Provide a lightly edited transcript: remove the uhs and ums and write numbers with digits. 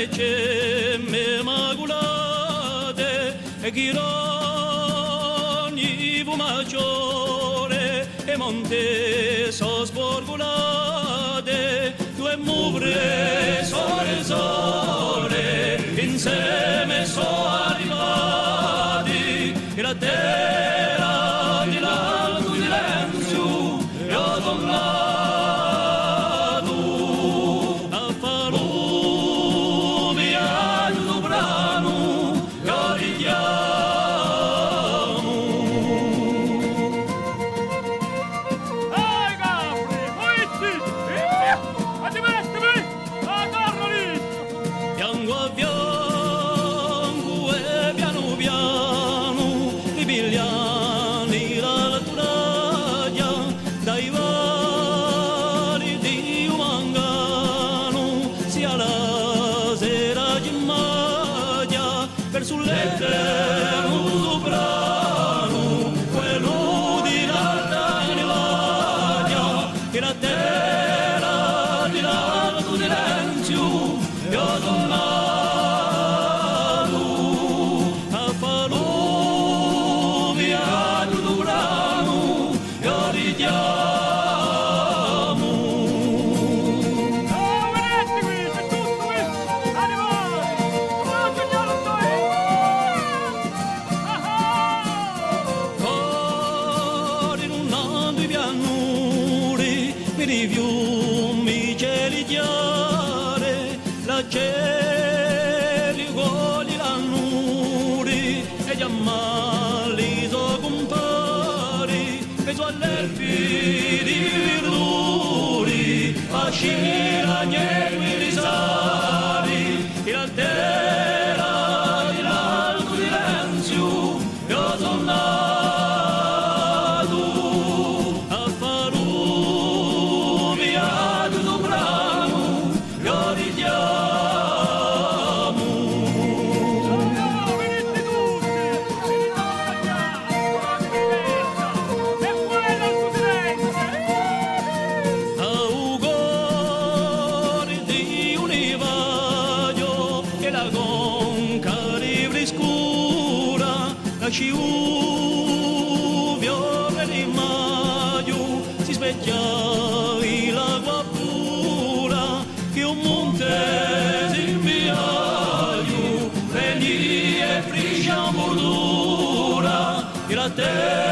frecce immaculate e chironi maggiore e monte so sborgolate due muvre sole insieme so arrivati e la terra di l'alto silenzio io sono sull'eterno soprano, quello di l'alta Emilia, che la terra di l'alto silenzio, io sono nato a farlo viaggio soprano, io richiamo. Di fiumi, cieli chiare, la cieli uguali l'annuri, e gli ammali so compari, e so all'erpi di verduri, fascina niente risali, e la terra di l'alto silenzio, io sono nato. Ci uviore di maggio si specchia l'acqua pura che un monte si inviaio veni e frigia bordura e la terra